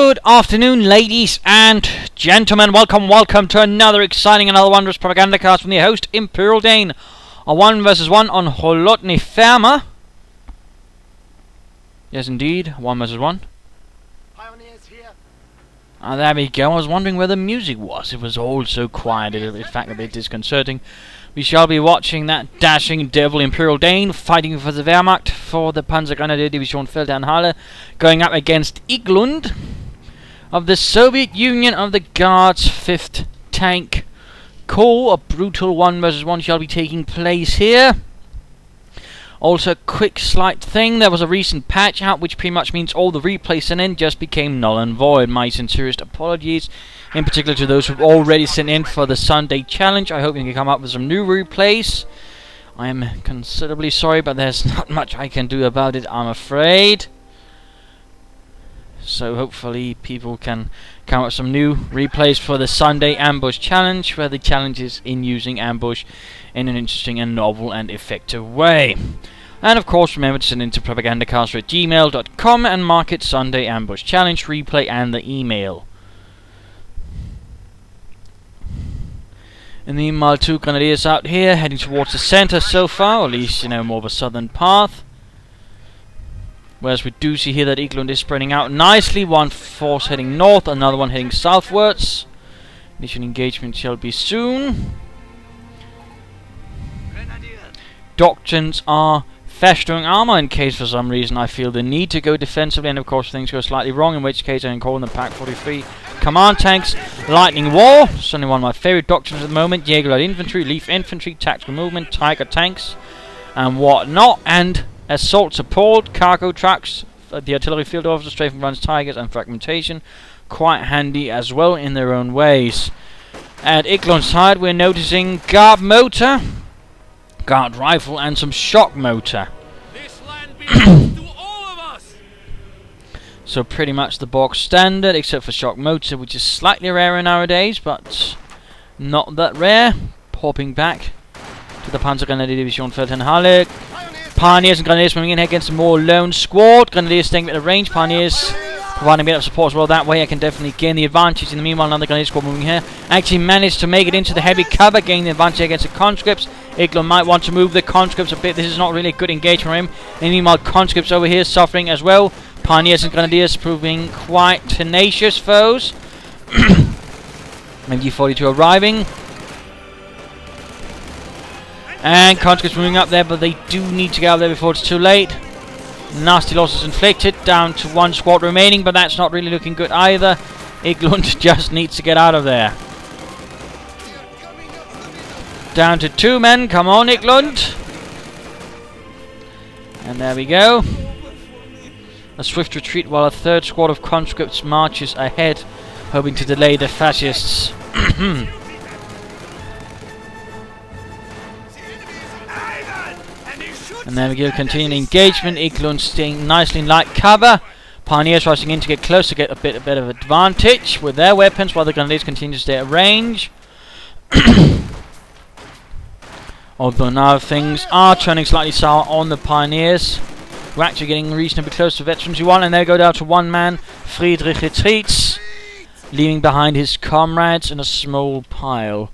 Good afternoon, ladies and gentlemen. Welcome to another exciting, another wondrous Propagandacast from the host, Imperialdane. A 1 versus 1 on Kholodny Ferma. Yes, indeed, 1 versus 1. There we go. I was wondering where the music was. It was all so quiet, in fact a bit disconcerting. We shall be watching that dashing devil Imperialdane fighting for the Wehrmacht for the Panzergrenadier Division Feldherrnhalle, going up against Igglund of the Soviet Union of the Guards 5th Tank Corps. A brutal 1 versus 1 shall be taking place here. Also, quick slight thing, there was a recent patch out which pretty much means all the replays sent in just became null and void. My sincerest apologies, in particular to those who've already sent in for the Sunday challenge. I hope you can come up with some new replays. I am considerably sorry, but there's not much I can do about it, I'm afraid. So hopefully people can come up with some new replays for the Sunday ambush challenge, where the challenge is in using ambush in an interesting and novel and effective way. And of course, remember to send in to propagandacast@gmail.com and mark it Sunday ambush challenge replay and the email. In the meanwhile, 2 grenadiers out here heading towards the center so far, or at least, you know, more of a southern path. Whereas we do see here that Igglund is spreading out nicely. One force heading north, another one heading southwards. Initial engagement shall be soon. Doctrines are festering armor in case for some reason I feel the need to go defensively, and of course things go slightly wrong, in which case I can call them the Pack 43 Command Tanks. Lightning War, certainly one of my favorite doctrines at the moment. Jaeger Light Infantry, Leaf Infantry, Tactical Movement, Tiger Tanks, and whatnot. And Assault Support, Cargo Trucks, the Artillery Field Officer, Strafing Runs, Tigers, and Fragmentation. Quite handy as well in their own ways. At Igglund's side, we're noticing Guard Motor, Guard Rifle, and some Shock Motor. This land belongs to all of us. So pretty much the box standard, except for Shock Motor, which is slightly rarer nowadays, but not that rare. Hopping back to the Panzergrenadier Division Feldherrnhalle. Pioneers and Grenadiers moving in against a more lone squad. Grenadiers staying a bit of range. Pioneers providing a bit of support as well. That way I can definitely gain the advantage. In the meanwhile, another Grenadier squad moving here. Actually managed to make it into the heavy cover, gaining the advantage against the conscripts. Igglund might want to move the conscripts a bit. This is not really a good engagement for him. And meanwhile, conscripts over here suffering as well. Pioneers and Grenadiers proving quite tenacious foes. MG42 arriving. And conscripts moving up there, but they do need to get out there before it's too late. Nasty losses inflicted, down to 1 squad remaining, but that's not really looking good either. Igglund just needs to get out of there. Down to 2 men, come on Igglund. And there we go. A swift retreat while a 3rd squad of conscripts marches ahead, hoping to delay the fascists. And there we go, continuing engagement. Igglund staying nicely in light cover. Pioneers rushing in to get close to get a bit of advantage with their weapons, while the Grenadiers continue to stay at range. Although now things are turning slightly sour on the Pioneers, who are actually getting reasonably close to Veterans U1, and they go down to 1 man, Friedrich retreats, leaving behind his comrades in a small pile.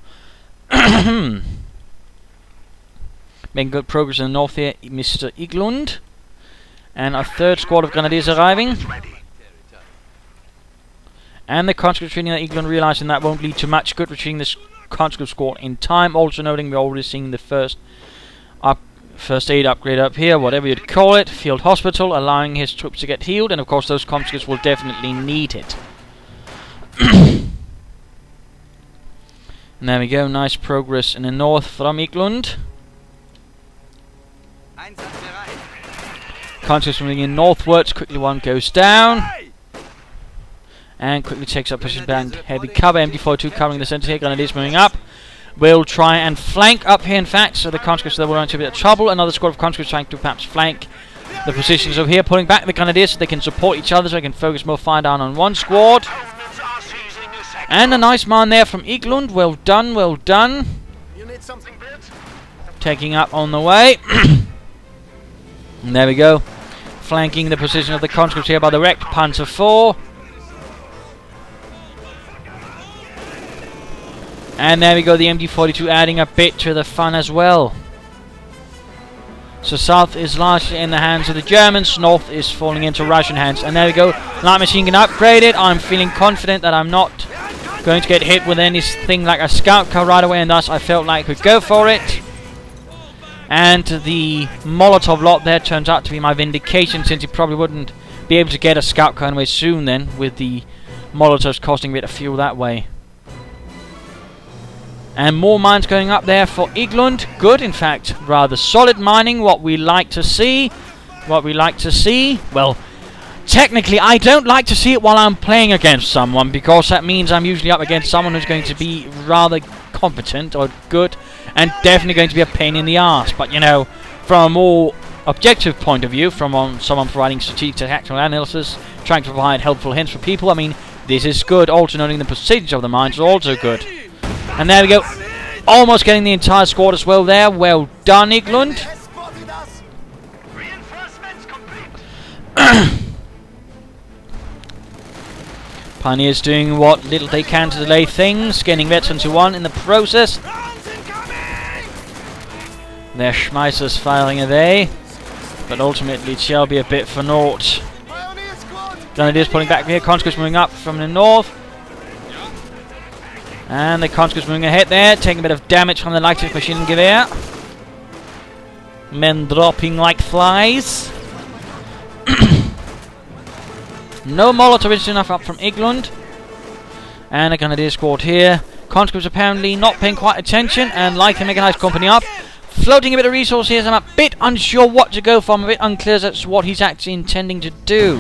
Making good progress in the north here, Mr. Igglund. And our 3rd squad of Grenadiers arriving. And the conscripts retreating, that Igglund realizing that won't lead to much good, retreating this conscript squad in time. Also noting we're already seeing the first aid upgrade up here, whatever you'd call it. Field hospital, allowing his troops to get healed. And of course those conscripts will definitely need it. And there we go, nice progress in the north from Igglund. Conscripts moving in northwards, quickly one goes down. And quickly takes up position behind heavy cover. MG42 covering the centre here, Grenadiers moving up. Will try and flank up here in fact, so the conscripts there will run into a bit of trouble. Another squad of conscripts trying to perhaps flank the positions over here, pulling back the Grenadiers so they can support each other, so they can focus more fire down on 1 squad. And a nice man there from Igglund, well done, well done. Taking up on the way. And there we go. Flanking the position of the conscripts here by the wrecked Panzer IV. And there we go, the MD-42 adding a bit to the fun as well. So south is largely in the hands of the Germans, north is falling into Russian hands. And there we go, light machine gun upgraded. I'm feeling confident that I'm not going to get hit with anything like a scout car right away, and thus I felt like I could go for it. And the Molotov lot there turns out to be my vindication, since he probably wouldn't be able to get a scout car anyway soon then, with the Molotovs costing a bit of fuel that way. And more mines going up there for Igglund. Good, in fact, rather solid mining, what we like to see. Well, technically, I don't like to see it while I'm playing against someone, because that means I'm usually up against someone who's going to be rather competent or good, and definitely going to be a pain in the arse. But, you know, from a more objective point of view, from someone providing strategic tactical analysis, trying to provide helpful hints for people, I mean, this is good. Also noting the percentage of the mines is also good. And there we go, almost getting the entire squad as well there. Well done, Igglund. Pioneers doing what little they can to delay things, getting veterans to 1 in the process. Their Schmeissers firing away, but ultimately it shall be a bit for naught. Grenadiers pulling back here, conscripts moving up from the north. And the conscripts moving ahead there, taking a bit of damage from the light machine gun gewehr. Men dropping like flies. No Molotov enough up from Igglund. And a Grenadier squad here. Conscripts apparently not paying quite attention, and like a mechanized company up. Floating a bit of resource here, so I'm a bit unsure what to go for. I'm a bit unclear as to what he's actually intending to do.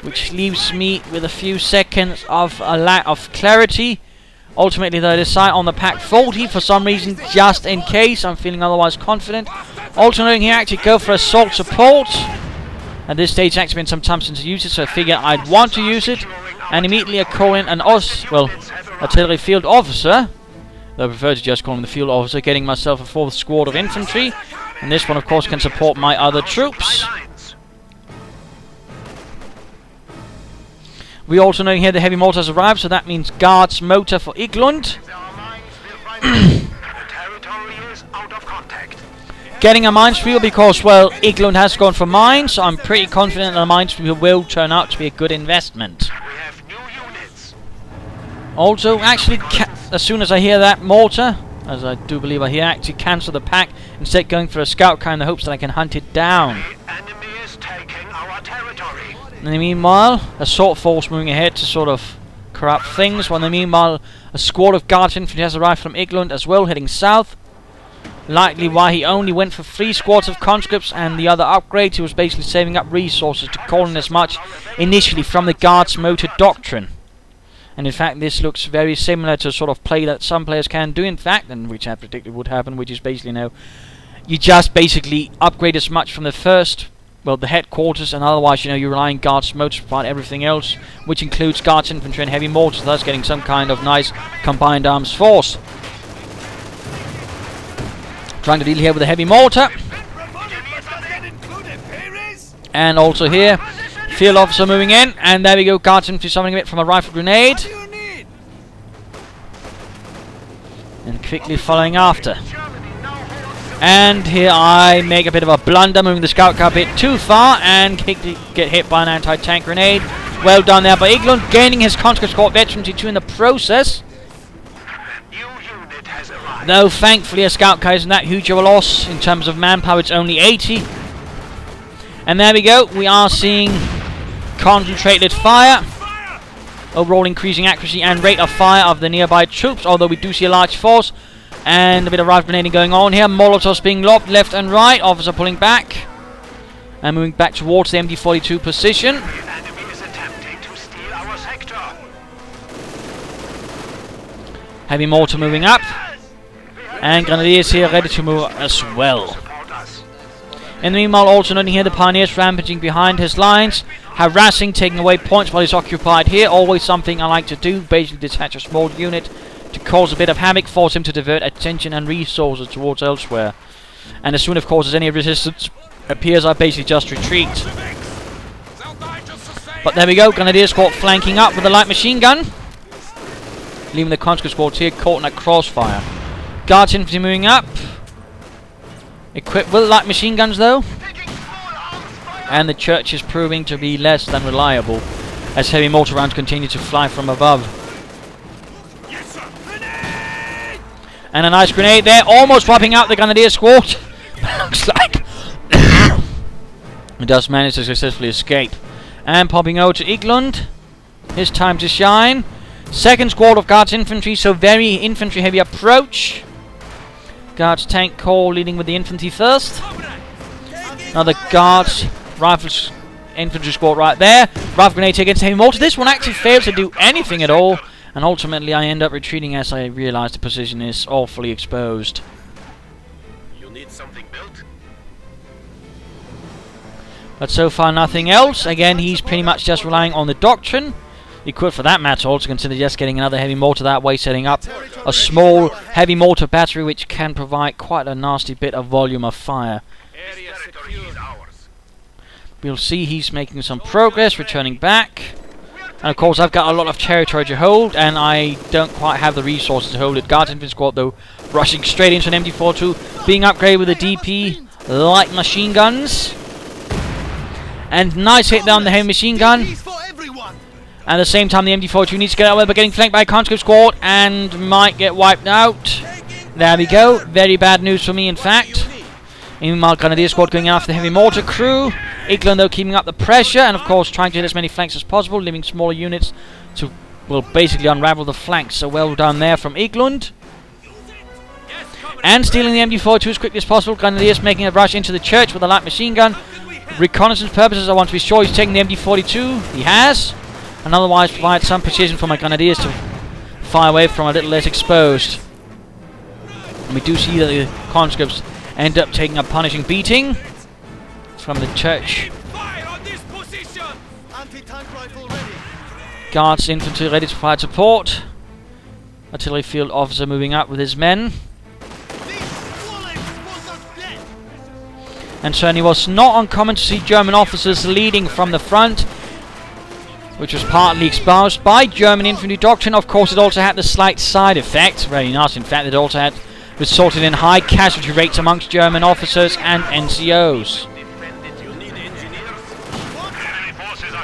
Which leaves me with a few seconds of a lack of clarity. Ultimately, though, I decide on the Pack 40 for some reason, just in case. I'm feeling otherwise confident. Alternating here, actually go for assault support. At this stage, it's actually been some time since I used it, so I figured I'd want to use it. And immediately I call in an artillery field officer. Though I prefer to just call him the field officer, getting myself a 4th squad of infantry. And this one, of course, can support my other troops. We also know here the heavy mortar has arrived, so that means guards motor for Igglund. Getting a minesweeper because, well, Igglund has gone for mines, so I'm pretty confident that a minesweeper will turn out to be a good investment. Also, actually, as soon as I hear that mortar, as I do believe I hear, actually cancel the pack, instead going for a scout car in the hopes that I can hunt it down. In the meanwhile, assault force moving ahead to sort of corrupt things, while in the meanwhile a squad of guards infantry has arrived from Igglund as well, heading south. Likely why he only went for 3 squads of conscripts and the other upgrades. He was basically saving up resources to call in as much initially from the guards motor doctrine. And in fact this looks very similar to sort of play that some players can do in fact, and which I predicted would happen, which is basically, you know, you just basically upgrade as much from the first, well, the headquarters, and otherwise, you know, you're relying guards motors to provide everything else, which includes guards infantry and heavy mortars, thus getting some kind of nice combined arms force. Trying to deal here with a heavy mortar. And also here, field officer moving in, and there we go, guards infantry summoning a bit from a rifle grenade. And quickly following after. And here I make a bit of a blunder, moving the scout car a bit too far, and get hit by an anti-tank grenade. Well done there by Igglund, gaining his conscript squad veteran T2 in the process. Though thankfully a scout car isn't that huge of a loss. In terms of manpower, it's only 80. And there we go, we are seeing concentrated fire. Overall increasing accuracy and rate of fire of the nearby troops, although we do see a large force. And a bit of rifle grenading going on here. Molotovs being lobbed left and right. Officer pulling back. And moving back towards the MD-42 position. Heavy mortar moving up. And Grenadiers here ready to move as well. In the meanwhile, also noting here the Pioneers rampaging behind his lines. Harassing, taking away points while he's occupied here. Always something I like to do. Basically detach a small unit to cause a bit of havoc, force him to divert attention and resources towards elsewhere. And as soon, of course, as any resistance appears, I basically just retreat. But there we go, Grenadier squad flanking up with a light machine gun. leaving the conscript squads here caught in that crossfire. Guards infantry moving up. Equipped with light machine guns though. And the church is proving to be less than reliable as heavy mortar rounds continue to fly from above. Yes, sir. And a nice grenade there, almost wiping out the Grenadier squad. Looks like it does manage to successfully escape. And popping over to Igglund. His time to shine. Second squad of Guards infantry, so very infantry heavy approach. Guards tank corps leading with the infantry first. Another Guards rifles infantry squad right there. Rifle grenade against heavy mortar. This one actually fails to do anything at all, and ultimately I end up retreating as I realise the position is awfully exposed. You need something built? But so far nothing else. Again, he's pretty much just relying on the doctrine. He could, for that matter, also consider just getting another heavy mortar that way, setting up a small heavy mortar battery which can provide quite a nasty bit of volume of fire. Area secure. We'll see he's making some progress, returning back. And of course I've got a lot of territory to hold, and I don't quite have the resources to hold it. Guards infantry squad though, rushing straight into an MD-42, being upgraded with the DP light machine guns. And nice hit down the heavy machine gun. At the same time the MD-42 needs to get out of but getting flanked by a conscript squad and might get wiped out. There we go, very bad news for me in fact. Meanwhile, Grenadier squad going after the heavy mortar crew. Igglund though keeping up the pressure and of course trying to hit as many flanks as possible, leaving smaller units to, well, basically unravel the flanks. So well done there from Igglund. And stealing the MD-42 as quickly as possible. Grenadiers making a rush into the church with a light machine gun. Reconnaissance purposes, I want to be sure he's taking the MD-42. He has. And otherwise provide some precision for my Grenadiers to fire away from a little less exposed. And we do see that the conscripts end up taking a punishing beating from the church. Guards infantry ready to provide support. Artillery field officer moving up with his men. And certainly was not uncommon to see German officers leading from the front, which was partly espoused by German infantry doctrine. Of course it also had the slight side effect, very nice in fact, it also had resulted in high casualty rates amongst German officers and NCOs.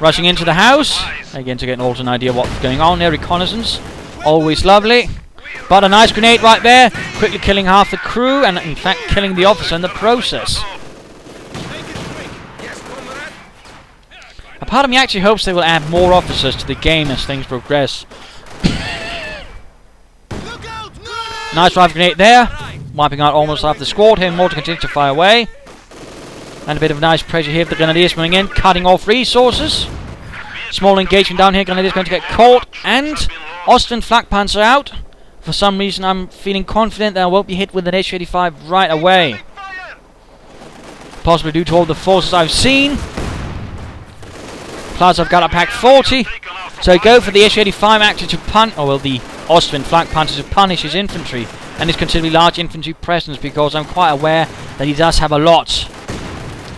Rushing into the house, again to get an idea what's going on there. Reconnaissance, always lovely. But a nice grenade right there, quickly killing half the crew and in fact killing the officer in the process. A part of me actually hopes they will add more officers to the game as things progress. Nice rifle grenade there, wiping out almost half the squad. Heavy mortar continues to fire away. And a bit of nice pressure here for the Grenadiers coming in, cutting off resources. Small engagement down here, Grenadiers going to get caught. And Austrian flak panzer out. For some reason I'm feeling confident that I won't be hit with an H-85 right away. Possibly due to all the forces I've seen. Plus I've got a Pack 40. So go for the H-85 actually to punish, or well, the Austrian flak panzer to punish his infantry and his considerably large infantry presence, because I'm quite aware that he does have a lot.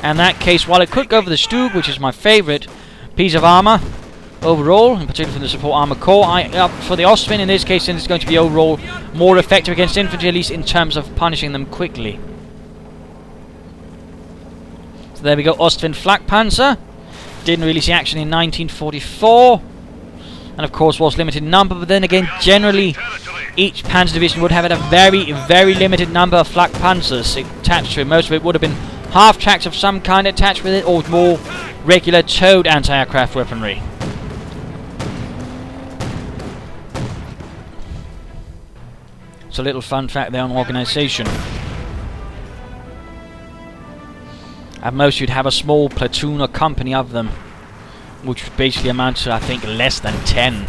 And in that case, while it could go for the Stug, which is my favourite piece of armour overall, in particular for the support armour core, I opt for the Austrian in this case, since it's going to be overall more effective against infantry, at least in terms of punishing them quickly. So there we go, Austrian flak panzer. Didn't really see action in 1944. And of course was limited in number, but then again generally each panzer division would have had a very, very limited number of flak panzers attached to it. Most of it would have been half tracks of some kind attached with it, or more regular towed anti-aircraft weaponry. It's a little fun fact there on organisation. At most you'd have a small platoon or company of them, which would basically amount to, I think, less than 10.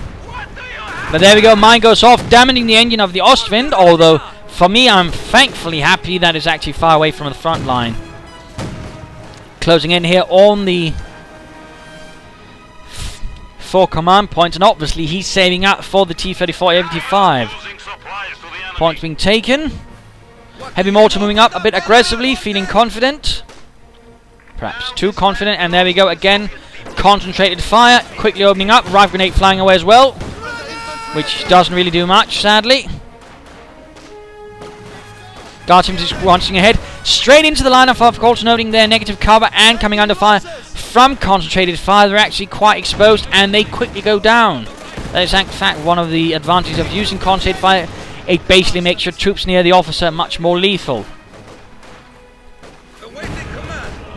But there we go, mine goes off, damaging the engine of the Ostwind, although for me I'm thankfully happy that it's actually far away from the front line. Closing in here on the 4 command points, and obviously he's saving up for the T-34-85. Points being taken. Heavy mortar moving up a bit aggressively, feeling confident. Perhaps too confident, and there we go again. Concentrated fire, quickly opening up, rifle grenade flying away as well. which doesn't really do much, sadly. Guard team is launching ahead, straight into the line of course, noting their negative cover and coming under fire from concentrated fire. They're actually quite exposed and they quickly go down. That is in fact one of the advantages of using concentrated fire. It basically makes your troops near the officer much more lethal.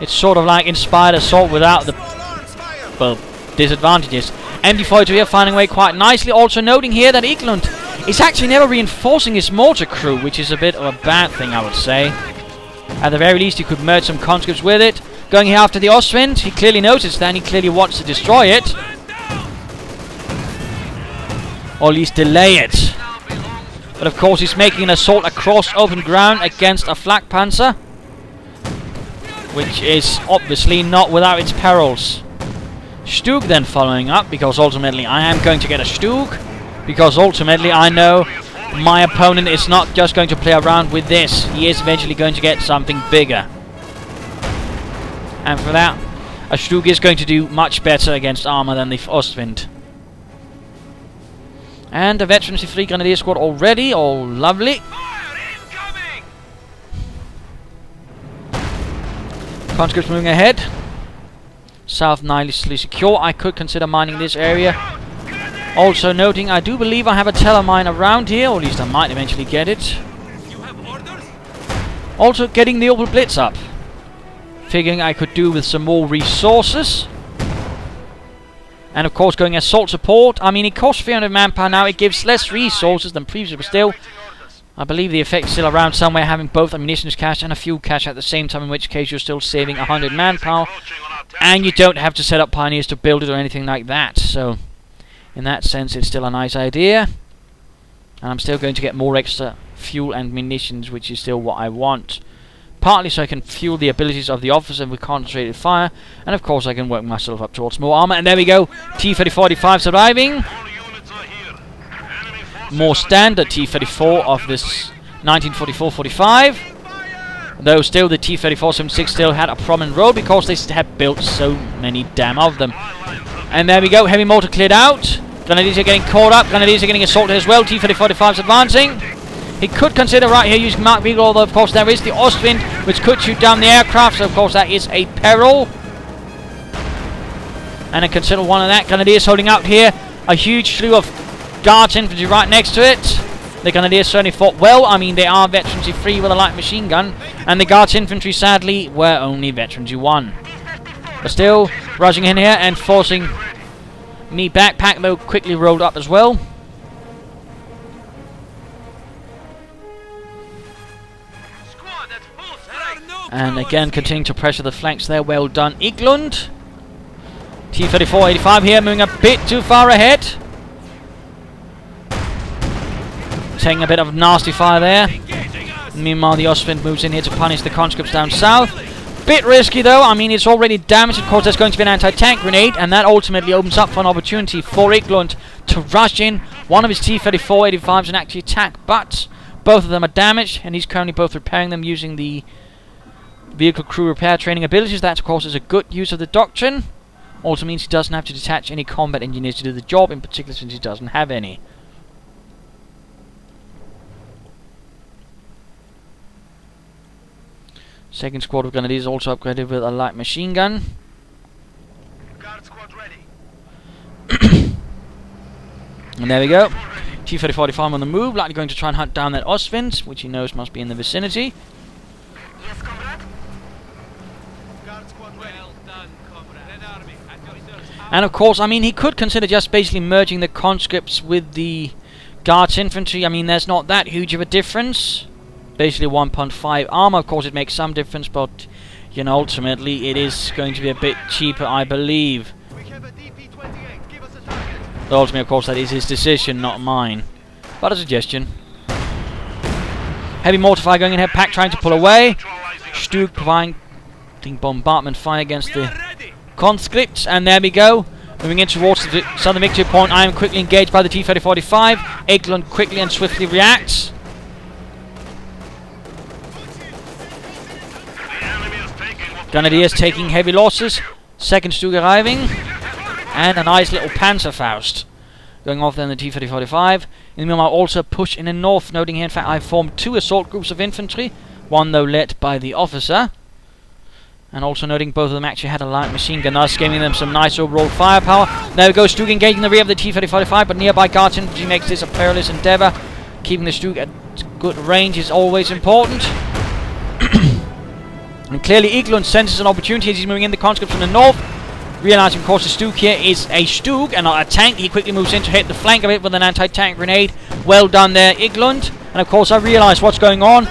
It's sort of like inspired assault without the, well, disadvantages. MD42 here finding away quite nicely. Also noting here that Igglund is actually never reinforcing his mortar crew, which is a bit of a bad thing, I would say. At the very least, he could merge some conscripts with it. Going here after the Ostwind, he clearly noticed that and he clearly wants to destroy it. Or at least delay it. But of course, he's making an assault across open ground against a flak panzer, which is obviously not without its perils. Stug then following up, because ultimately I am going to get a Stug, because ultimately I know my opponent is not just going to play around with this. He is eventually going to get something bigger. And for that, a Stug is going to do much better against armor than the Ostwind. And the Veterans 3 Grenadier Squad already, all lovely. Conscripts moving ahead. South nicely secure. I could consider mining this area. Also noting, I do believe I have a telemine around here, or at least I might eventually get it. Also getting the Opal Blitz up. Figuring I could do with some more resources. And of course going assault support. I mean, it costs 300 manpower now. It gives less resources than previously, but still, I believe the effect is still around somewhere, having both ammunition cache and a fuel cache at the same time, in which case you're still saving 100 manpower. And you don't have to set up pioneers to build it or anything like that. So, in that sense, it's still a nice idea. And I'm still going to get more extra fuel and munitions, which is still what I want. Partly so I can fuel the abilities of the officer with concentrated fire. And of course I can work myself up towards more armor. And there we go. T-34-45 surviving. More standard T-34 of this 1944-45. Though still the T-34-76 still had a prominent role because they had built so many damn of them. And there we go. Heavy mortar cleared out. Grenadiers are getting caught up. Grenadiers are getting assaulted as well. T-34-45 is advancing. He could consider right here using Mark Beagle, although of course there is the Ostwind, which could shoot down the aircraft, so of course that is a peril. And a considerable one of that. Grenadiers holding out here. A huge slew of Guards infantry right next to it. The Grenadiers certainly fought well. I mean, they are Veterans 3 with a light machine gun, and the Guards infantry sadly were only Veterans 1. But still, rushing in here and forcing me back. Pack though quickly rolled up as well. And again, continuing to pressure the flanks there. Well done, Igglund. T-34-85 here, moving a bit too far ahead. Taking a bit of nasty fire there. Meanwhile, the Ostwind moves in here to punish the conscripts down south. Bit risky though. I mean, it's already damaged. Of course, there's going to be an anti-tank grenade, and that ultimately opens up for an opportunity for Igglund to rush in one of his T-34-85s and actually attack. But both of them are damaged, and he's currently both repairing them using the vehicle crew repair training abilities. That, of course, is a good use of the doctrine. Also means he doesn't have to detach any combat engineers to do the job, in particular since he doesn't have any. Second squad of Grenadiers also upgraded with a light machine gun. Guard squad ready. And there we go. T-34-45 on the move, likely going to try and hunt down that Ostwind, which he knows must be in the vicinity. Yes, comrade. Guard squad well done, comrade. Red Army at your service. And of course, I mean, he could consider just basically merging the conscripts with the Guards infantry. I mean, there's not that huge of a difference. Basically 1.5 armor. Of course, it makes some difference, but you know, ultimately, it is going to be a bit cheaper, I believe. We have a DP-28. Give us a target. Ultimately, of course, that is his decision, not mine. But a suggestion. Heavy mortar fire going in here. Pack trying to pull away. Stug providing bombardment fire against the conscripts. And there we go. Moving in towards the southern victory point. I am quickly engaged by the T-34-45. Igglund quickly and swiftly reacts. Grenadiers taking heavy losses. Second Stug arriving. And a nice little Panzerfaust. Going off then the T-30-45. In the meanwhile, also push in the north, noting here, in fact, I've formed 2 assault groups of infantry. One, though, led by the officer. And also noting both of them actually had a light machine gun, thus giving them some nice overall firepower. There we go, Stug engaging the rear of the T-30-45, but nearby Guards infantry makes this a perilous endeavour. Keeping the Stug at good range is always important. And clearly Igglund senses an opportunity as he's moving in the conscripts from the north. Realising, of course, the Stug here is a Stug and not a tank. He quickly moves in to hit the flank of it with an anti-tank grenade. Well done there, Igglund. And of course I realise what's going on.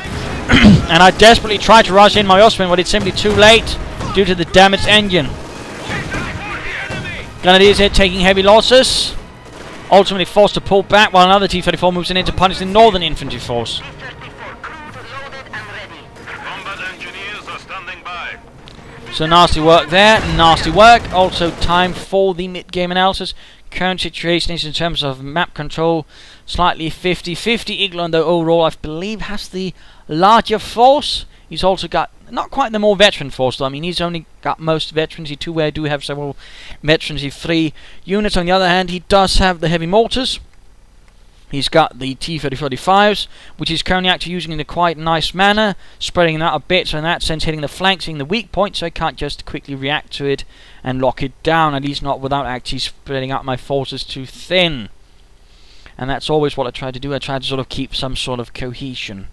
And I desperately tried to rush in my Ostwind, but it's simply too late due to the damaged engine. Grenadiers here taking heavy losses. Ultimately forced to pull back while another T-34 moves in to punish the northern infantry force. So nasty work there, nasty work. Also time for the mid-game analysis. Current situation is in terms of map control slightly 50-50. Igglund, though, overall I believe has the larger force. He's also got not quite the more veteran force though. I mean, he's only got most veterans. He do have several veterans. He 3 units. On the other hand, he does have the heavy mortars. He's got the T-30-45s, which he's currently actually using in a quite nice manner, spreading it out a bit, so in that sense hitting the flanks, hitting the weak points, so I can't just quickly react to it and lock it down, at least not without actually spreading out my forces too thin. And that's always what I try to do. I try to sort of keep some sort of cohesion.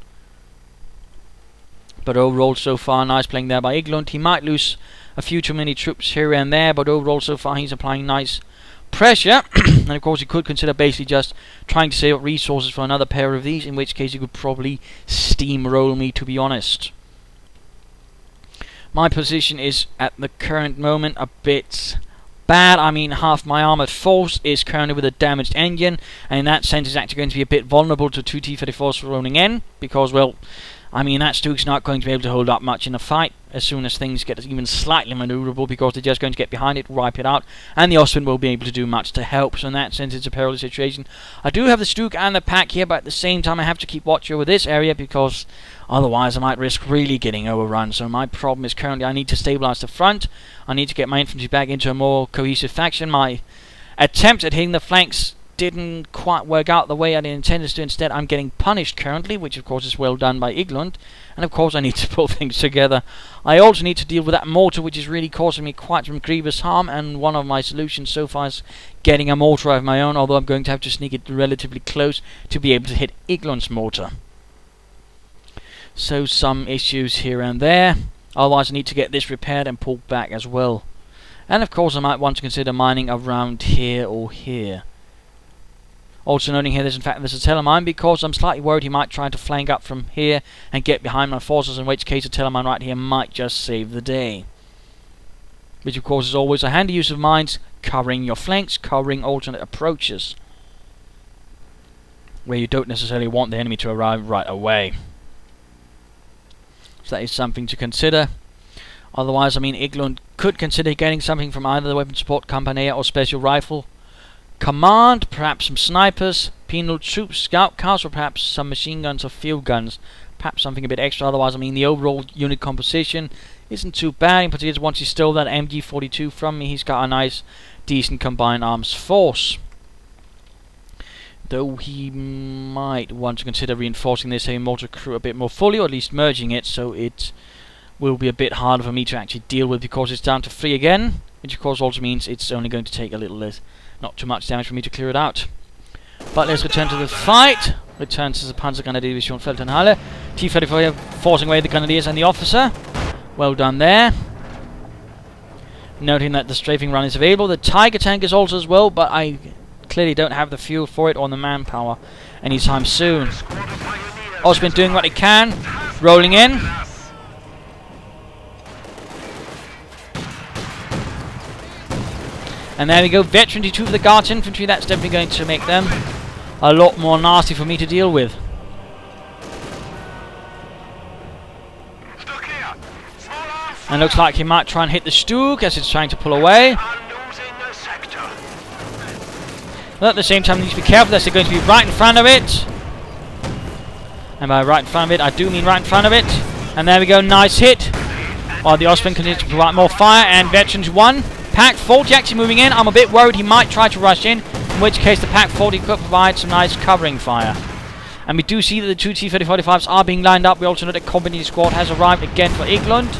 But overall, so far, nice playing there by Igglund. He might lose a few too many troops here and there, but overall, so far, he's applying nice pressure. And of course, he could consider basically just trying to save up resources for another pair of these, in which case he could probably steamroll me, to be honest. My position is, at the current moment, a bit bad. I mean, half my armoured force is currently with a damaged engine, and in that sense is actually going to be a bit vulnerable to 2 T-34s rolling in, because, well, I mean, that Stug's not going to be able to hold up much in a fight as soon as things get even slightly manoeuvrable, because they're just going to get behind it, wipe it out, and the Ostwind will be able to do much to help. So in that sense, it's a perilous situation. I do have the Stug and the pack here, but at the same time, I have to keep watch over this area, because otherwise I might risk really getting overrun. So my problem is currently I need to stabilise the front. I need to get my infantry back into a more cohesive faction. My attempts at hitting the flanks didn't quite work out the way I intended to. Instead, I'm getting punished currently, which of course is well done by Igglund, and of course I need to pull things together. I also need to deal with that mortar, which is really causing me quite some grievous harm, and one of my solutions so far is getting a mortar of my own, although I'm going to have to sneak it relatively close to be able to hit Igglund's mortar. So some issues here and there. Otherwise I need to get this repaired and pulled back as well. And of course I might want to consider mining around here or here. Also noting here there's a telemine, because I'm slightly worried he might try to flank up from here and get behind my forces, in which case a telemine right here might just save the day. Which of course is always a handy use of mines, covering your flanks, covering alternate approaches, where you don't necessarily want the enemy to arrive right away. So that is something to consider. Otherwise, I mean, Igglund could consider getting something from either the Weapon Support Company or Special Rifle Command, perhaps some snipers, penal troops, scout cars, or perhaps some machine guns or field guns. Perhaps something a bit extra. Otherwise, I mean, the overall unit composition isn't too bad. In particular, once he stole that MG42 from me, he's got a nice, decent combined arms force. Though he might want to consider reinforcing this heavy mortar crew a bit more fully, or at least merging it, so it will be a bit harder for me to actually deal with, because it's down to 3 again, which of course also means it's only going to take a little less, not too much damage for me to clear it out. But let's return to the fight. Return to the Panzergrenadier Feldherrnhalle. T-34 forcing away the grenadiers and the officer. Well done there. Noting that the strafing run is available. The Tiger tank is also as well, but I clearly don't have the fuel for it or the manpower anytime soon. Ostwind doing what he can. Rolling in. And there we go, veteran D2 for the Guards Infantry. That's definitely going to make them a lot more nasty for me to deal with. And looks like he might try and hit the Stug as it's trying to pull away. But at the same time, he needs to be careful as they're going to be right in front of it. And by right in front of it, I do mean right in front of it. And there we go, nice hit. While the Ostwind continues to provide more fire, and veterans 1. Pack 40 actually moving in. I'm a bit worried he might try to rush in. in which case the Pack 40 could provide some nice covering fire. And we do see that the two T-3045s are being lined up. We also know that company squad has arrived again for Igglund.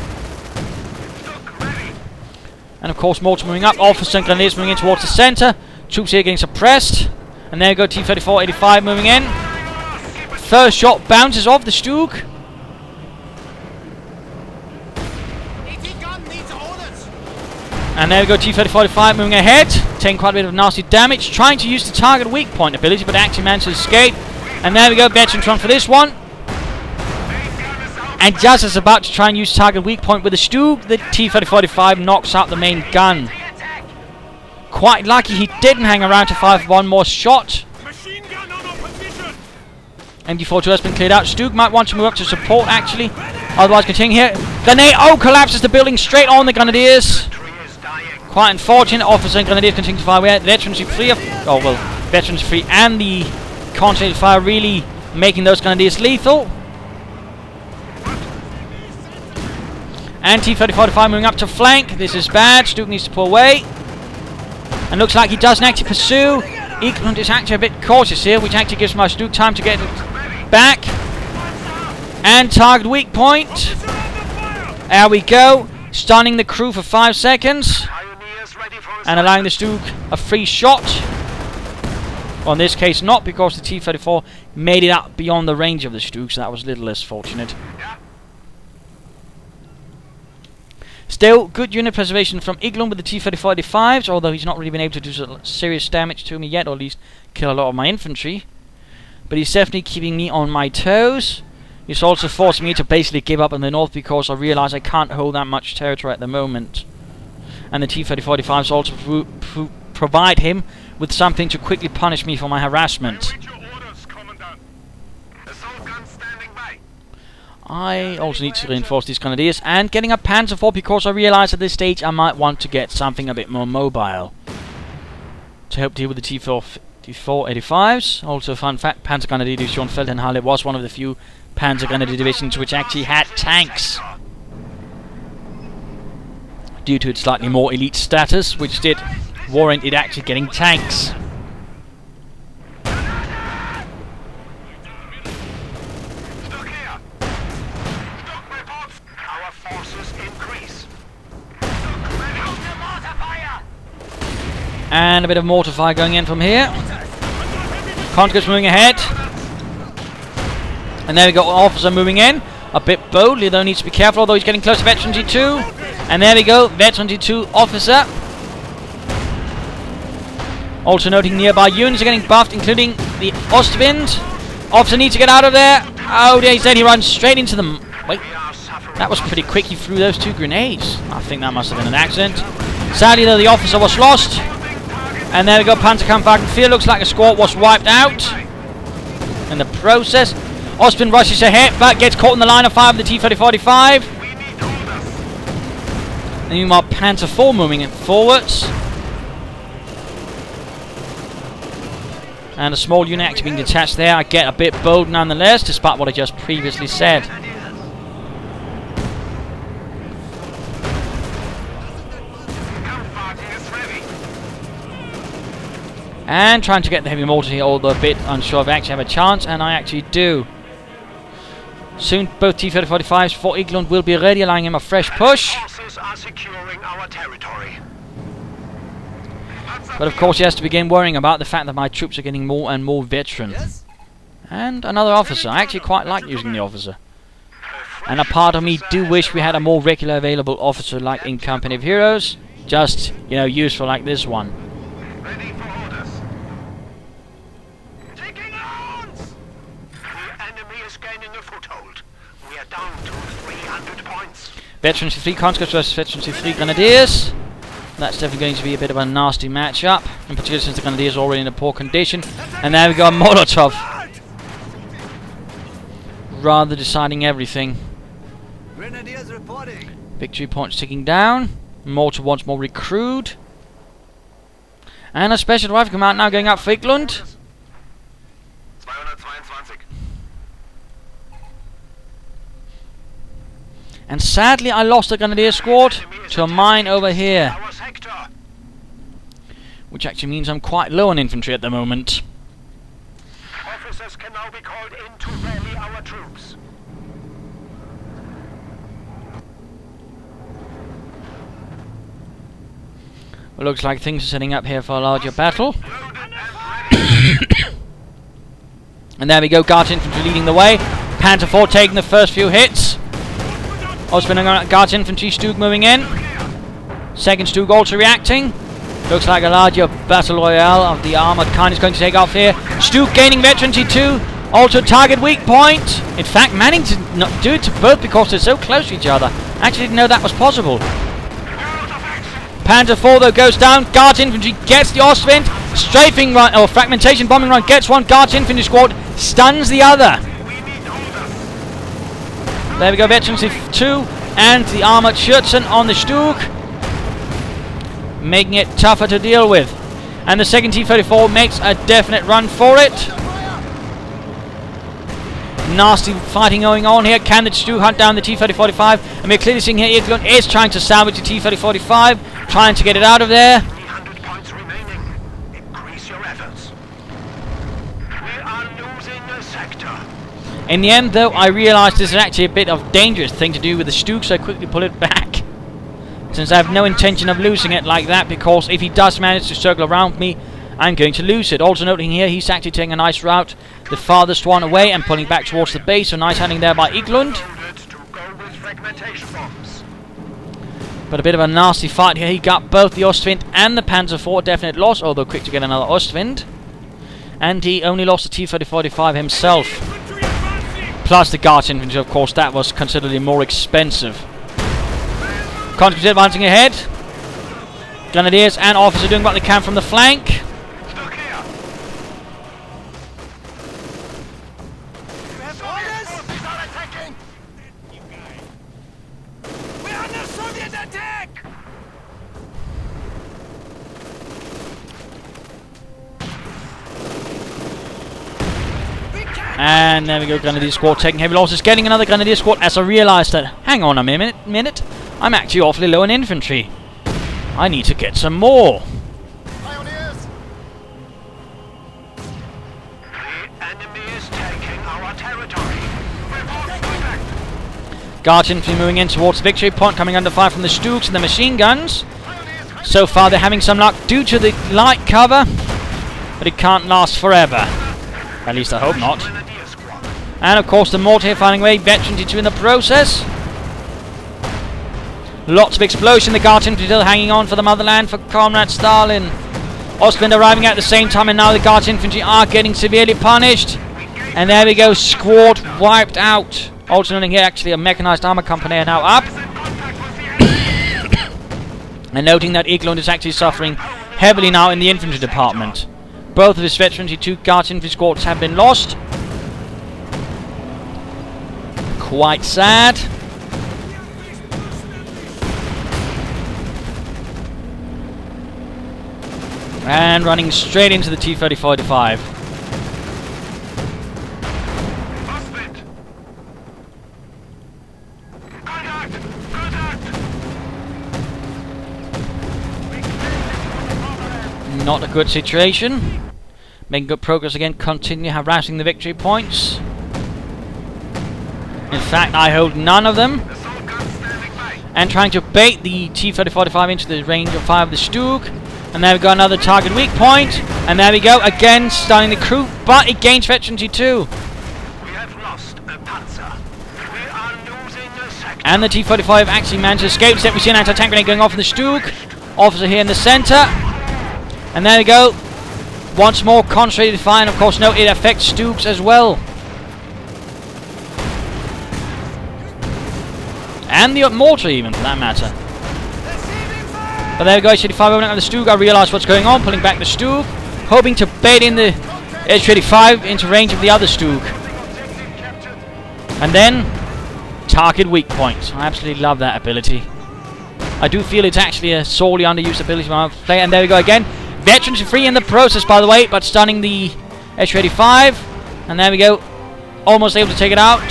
And of course mortar moving up, officer and grenadiers moving in towards the centre. Troops here getting suppressed. And there we go, T-34-85 moving in. First shot bounces off the Stug. And there we go, T-3045 moving ahead, taking quite a bit of nasty damage, trying to use the target weak point ability, but actually managed to escape. And there we go, veterans run for this one. And just as about to try and use target weak point with the Stug, the T-3045 knocks out the main gun. Quite lucky he didn't hang around to fire for one more shot. MD-42 has been cleared out. Stug might want to move up to support actually. Otherwise continue here. Grenade, collapses the building straight on the grenadiers. Quite unfortunate. Officer and grenadiers continue to fire away. Veterans free of, veterans free and the concentrated fire really making those grenadiers lethal. And T-3045 moving up to flank. This is bad. Stug needs to pull away. And looks like he doesn't actually pursue. Igglund is actually a bit cautious here, which actually gives my Stug time to get back. And target weak point. There we go. Stunning the crew for 5 seconds. And allowing the Stug a free shot. Well, in this case not, because the T-34 made it up beyond the range of the Stug, so that was a little less fortunate. Still, good unit preservation from Igglund with the T-34-85s, although he's not really been able to do some serious damage to me yet, or at least kill a lot of my infantry. But he's definitely keeping me on my toes. He's also forced me to basically give up in the north because I realise I can't hold that much territory at the moment. And the T-3045s also provide him with something to quickly punish me for my harassment. I also need to reinforce these grenadiers and getting a Panzer IV because I realise at this stage I might want to get something a bit more mobile to help deal with the T-485s. Also, fun fact, Panzer Grenadier Division Feldenhalle was one of the few Panzer Grenadier divisions which actually had tanks, due to its slightly more elite status, which did warrant it actually getting tanks. And a bit of mortar fire going in from here. Conscripts moving ahead. And there we go, officer moving in. A bit boldly though, needs to be careful, although he's getting close to Veteran G2. And there we go, Veteran G2 officer. Also noting nearby units are getting buffed, including the Ostwind. Officer needs to get out of there. Oh dear, he said he runs straight into them. Wait, that was pretty quick, he threw those 2 grenades. I think that must have been an accident. Sadly though, the officer was lost. And there we go, Panzerkampfwagen. Looks like a squad was wiped out in the process. Ostwind rushes ahead, but gets caught in the line of fire of the T-3045. And meanwhile, Panzer IV moving it forwards. And a small unit actually being detached there. I get a bit bold nonetheless, despite what I just previously said. And trying to get the heavy mortar here, although a bit unsure if I actually have a chance, and I actually do. Soon both T-3045s for Igglund will be ready, allowing him a fresh push. But of course he has to begin worrying about the fact that my troops are getting more and more veteran. And another officer. I actually quite like using the officer. And a part of me do wish we had a more regular available officer like in Company of Heroes. Just, you know, useful like this one. Veterans 3 conscripts versus Veterans 3 Grenadiers. That's definitely going to be a bit of a nasty matchup, in particular since the Grenadiers are already in a poor condition. And there we go, Molotov. Rather deciding everything. Grenadiers reporting. Victory points ticking down. Mortar once more recruit. And a special rifle command now going up for Igglund. And sadly I lost the Grenadier squad to a mine over here, which actually means I'm quite low on infantry at the moment. Officers can now be called in to rally our troops. Well, looks like things are setting up here for a larger battle. And there we go, Guards Infantry leading the way. Panther IV taking the first few hits. Ostwind and Guards Infantry, Stug moving in. Second Stug also reacting. Looks like a larger battle royale of the armoured kind is going to take off here. Stug gaining veterancy too. Also target weak point. In fact, managing to not do it to both because they're so close to each other. Actually didn't know that was possible. Panther IV though goes down. Guards Infantry gets the Ostwind. Strafing run, or fragmentation bombing run gets one. Guards Infantry squad stuns the other. There we go, veterancy 2 and the armoured Schützen on the Stug, making it tougher to deal with. And the second T-34 makes a definite run for it. Nasty fighting going on here. Can the Stug hunt down the T-3045? And we're clearly seeing here Igglund is trying to salvage the T-3045, trying to get it out of there. 300 points remaining. Increase your efforts. We are losing a sector. In the end, though, I realised this is actually a bit of a dangerous thing to do with the Stug, so I quickly pull it back. Since I have no intention of losing it like that, because if he does manage to circle around me, I'm going to lose it. Also noting here, he's actually taking a nice route, the farthest one away, and pulling back towards the base, so nice handling there by Igglund. But a bit of a nasty fight here. He got both the Ostwind and the Panzer IV, definite loss, although quick to get another Ostwind. And he only lost the T-3045 himself. Plus the Guards Infantry, of course, that was considerably more expensive. Conscripts advancing ahead. Grenadiers and officers doing what they can from the flank. And there we go, Grenadier Squad taking heavy losses, getting another Grenadier Squad as I realised that, hang on a minute, I'm actually awfully low in infantry. I need to get some more. Pioneers! The enemy is taking our territory. Guards Infantry moving in towards the victory point, coming under fire from the Stugs and the machine guns. So far they're having some luck due to the light cover, but it can't last forever. At least I hope not. And of course the mortar here finding away, veterancy 2 in the process. Lots of explosion, the Guards Infantry still hanging on for the motherland, for Comrade Stalin. Ostwind arriving at the same time, and now the Guards Infantry are getting severely punished. And there we go, squad wiped out. Also noting here, actually a mechanized armor company are now up. And noting that Igglund is actually suffering heavily now in the infantry department. Both of his veterancy 2 Guards Infantry squads have been lost. Quite sad. And running straight into the T-3045. Not a good situation. Making good progress again, continue harassing the victory points. In fact, I hold none of them. And trying to bait the T-3045 into the range of fire of the Stug. And there we go, another target weak point. And there we go, again stunning the crew, but it gains veterancy too. We have lost a panzer. We are losing a sector. And the T-45 actually managed to escape. Except we see an anti-tank grenade going off in the Stug. Officer here in the centre. And there we go. Once more concentrated fire, and of course no, it affects Stugs as well. And the mortar even, for that matter. But there we go, H-35 opening up the Stug. I realise what's going on, pulling back the Stug, hoping to bait in the H-35 into range of the other Stug. And then, target weak points. I absolutely love that ability. I do feel it's actually a sorely underused ability when I play. And there we go again. Veterans are free in the process, by the way, but stunning the H-35. And there we go, almost able to take it out.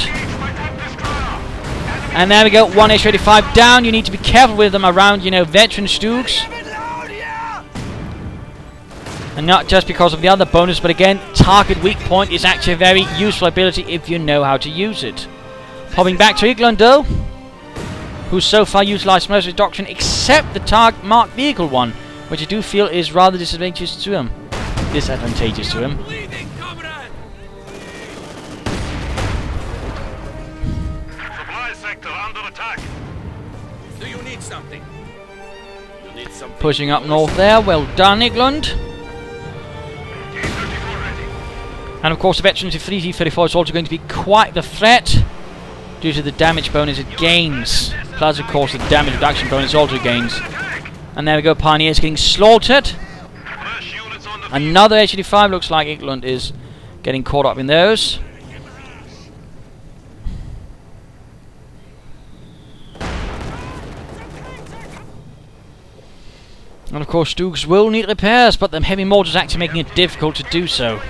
And there we go, one H-35 down. You need to be careful with them around, you know, veteran Stugs. And not just because of the other bonus, but again, target weak point is actually a very useful ability if you know how to use it. Popping back to Igglund though, who so far utilised most of his doctrine except the target marked vehicle one, which I do feel is rather disadvantageous to him. Supply sector under attack. Do you need something? You need something. Pushing up north there, well done Igglund. And of course the veterans of 3T34 is also going to be quite the threat due to the damage bonus it gains. Plus of course the damage reduction bonus also gains. And there we go, Pioneers getting slaughtered. Another H85, looks like Igglund is getting caught up in those. And of course Stoogs will need repairs, but the heavy mortars actually making it difficult to do so.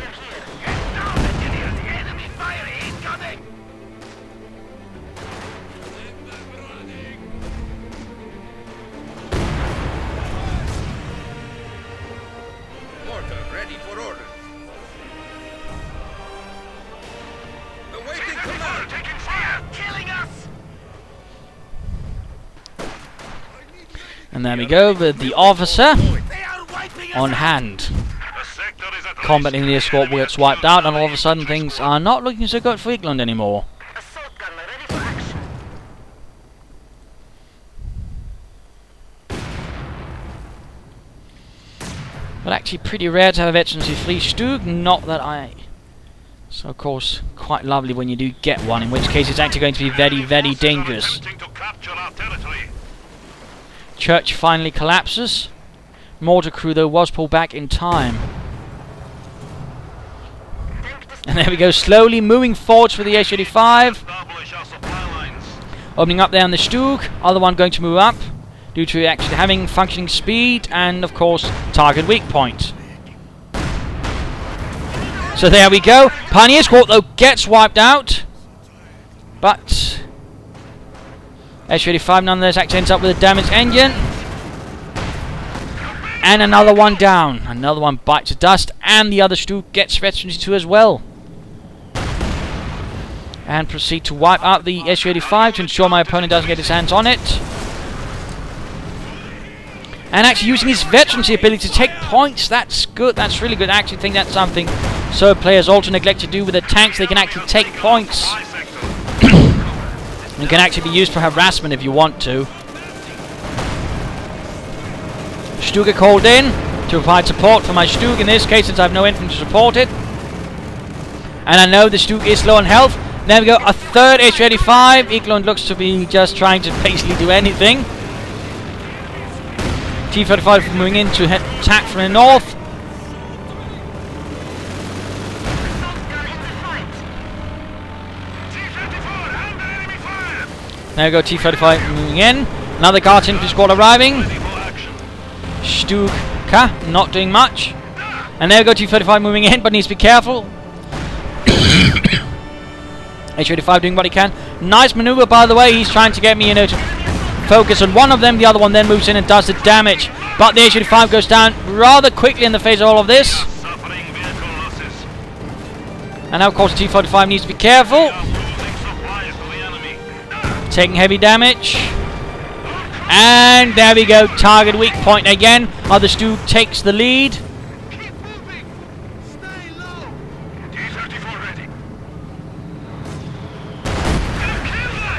And there we go, with the officer on hand. Combat in the escort gets wiped out, and all of a sudden things are not looking so good for Igglund anymore. But actually pretty rare to have a veterans who flee Stug, not that I... So of course, quite lovely when you do get one, in which case it's actually going to be very, very dangerous. Church finally collapses. Mortar crew though was pulled back in time. And there we go, slowly moving forwards with the H85. Opening up there on the Stug. Other one going to move up due to actually having functioning speed and of course target weak point. So there we go. Pioneer Squad though gets wiped out. But H85 nonetheless actually ends up with a damaged engine. And another one down. Another one bites the dust. And the other Stug gets Veteran 2 as well. And proceed to wipe out the H85 to ensure my opponent doesn't get his hands on it. And actually using his veterancy ability to take points. That's good. That's really good. I actually think that's something so players also neglect to do with the tanks. They can actually take points. It can actually be used for harassment if you want to. Stug are called in to provide support for my Stug in this case, since I have no infantry to support it. And I know the Stug is low on health. There we go, a third H85. Igglund looks to be just trying to basically do anything. T-35 moving in to attack from the north. There we go, T-35 moving in. Another Guards infantry squad arriving. Stug not doing much. And there we go, T-35 moving in, but needs to be careful. H-85 doing what he can. Nice maneuver, by the way. He's trying to get me, you know, to focus on one of them. The other one then moves in and does the damage. But the H-85 goes down rather quickly in the face of all of this. And now, of course, the T-45 needs to be careful. Taking heavy damage. And there we go. Target weak point again. Other Stug takes the lead.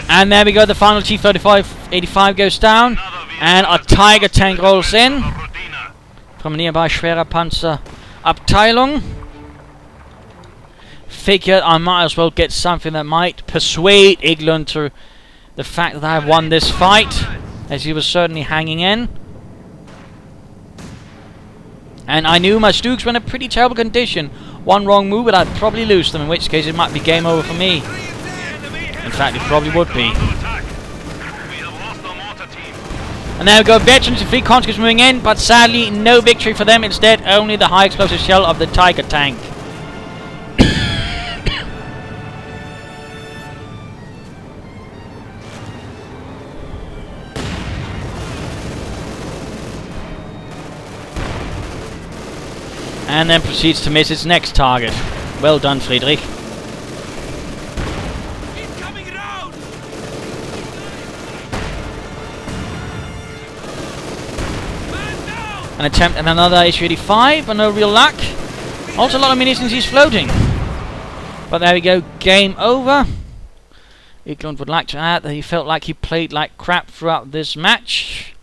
And there we go, the final T-35 goes down, and a Tiger tank rolls in from a nearby Schwerer Panzer Abteilung. Figured I might as well get something that might persuade Igglund to the fact that I have won this fight, as he was certainly hanging in. And I knew my Stugs were in a pretty terrible condition. One wrong move and I'd probably lose them, in which case it might be game over for me. In fact, it probably would be. And there we go, veterans and fleet conscripts moving in, but sadly no victory for them. Instead, only the high explosive shell of the Tiger tank. and then proceeds to miss its next target. Well done, Friedrich. Incoming round! Man down! An attempt at another HU-85, but no real luck. Also a lot of munitions he's floating. But there we go, game over. Igglund would like to add that he felt like he played like crap throughout this match.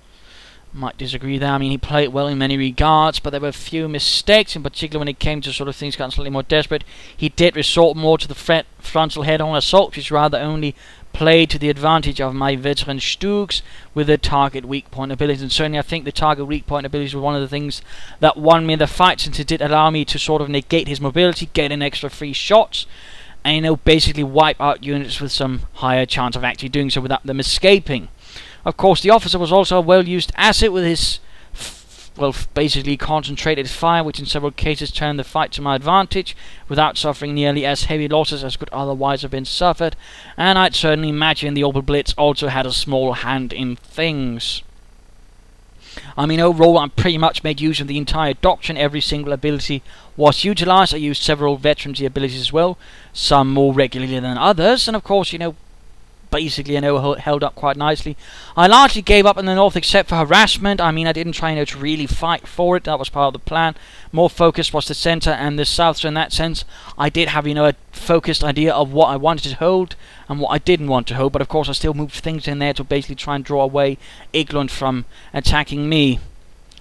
Might disagree there. I mean, he played well in many regards, but there were a few mistakes, in particular when it came to sort of things gotten slightly more desperate. He did resort more to the frontal head-on assault, which rather only played to the advantage of my veteran Stugs with their target weak point abilities. And certainly I think the target weak point abilities were one of the things that won me the fight, since it did allow me to sort of negate his mobility, get an extra 3 shots, and, you know, basically wipe out units with some higher chance of actually doing so without them escaping. Of course, the officer was also a well-used asset with his, basically concentrated fire, which in several cases turned the fight to my advantage without suffering nearly as heavy losses as could otherwise have been suffered. And I'd certainly imagine the Opel Blitz also had a small hand in things. I mean, overall, I pretty much made use of the entire doctrine. Every single ability was utilized. I used several veterancy abilities as well, some more regularly than others, and of course, you know, basically, held up quite nicely. I largely gave up in the north except for harassment. I mean, I didn't try, to really fight for it. That was part of the plan. More focused was the center and the south, so in that sense, I did have, a focused idea of what I wanted to hold and what I didn't want to hold, but of course I still moved things in there to basically try and draw away Igglund from attacking me.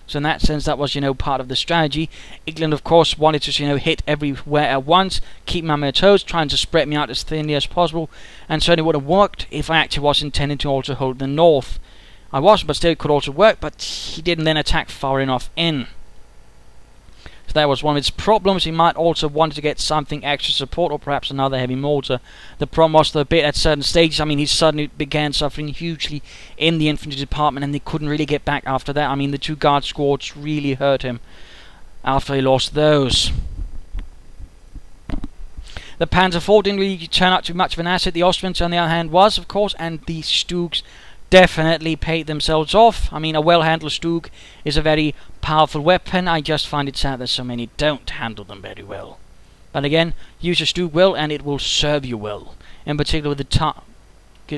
So in that sense, that was, part of the strategy. Igglund, of course, wanted to, hit everywhere at once, keep me on my toes, trying to spread me out as thinly as possible, and certainly would have worked if I actually was intending to also hold the north. I was, but still it could also work, but he didn't then attack far enough in. So that was one of his problems. He might also want to get something extra support, or perhaps another heavy mortar. The problem was the bit at certain stages, I mean, he suddenly began suffering hugely in the infantry department, and they couldn't really get back after that. I mean, the 2 guard squads really hurt him after he lost those. The Panzer IV didn't really turn out to be much of an asset. The Austrians, on the other hand, was, of course, and the Stugs definitely paid themselves off. I mean, a well-handled Stug is a very powerful weapon. I just find it sad that so many don't handle them very well. But again, use your Stug well and it will serve you well. In particular with the target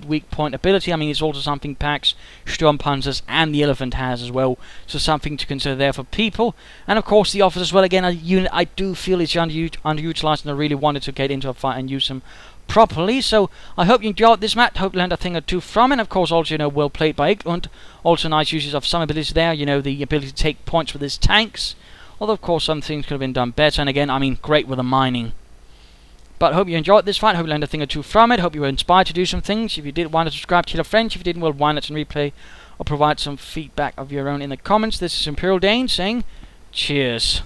weak point ability. I mean, it's also something Pax, Sturmpanzers and the Elephant has as well. So something to consider there for people. And of course the officers as well. Again, a unit I do feel is underutilized, and I really wanted to get into a fight and use them properly. So I hope you enjoyed this match. Hope you learned a thing or two from it. And of course also, well played by Igglund. Also nice uses of some abilities there. The ability to take points with his tanks. Although of course some things could have been done better. And again, I mean, great with the mining. But hope you enjoyed this fight. Hope you learned a thing or two from it. Hope you were inspired to do some things. If you did, why not subscribe, tell a friend. If you didn't, well, why not replay or provide some feedback of your own in the comments. This is Imperialdane saying cheers.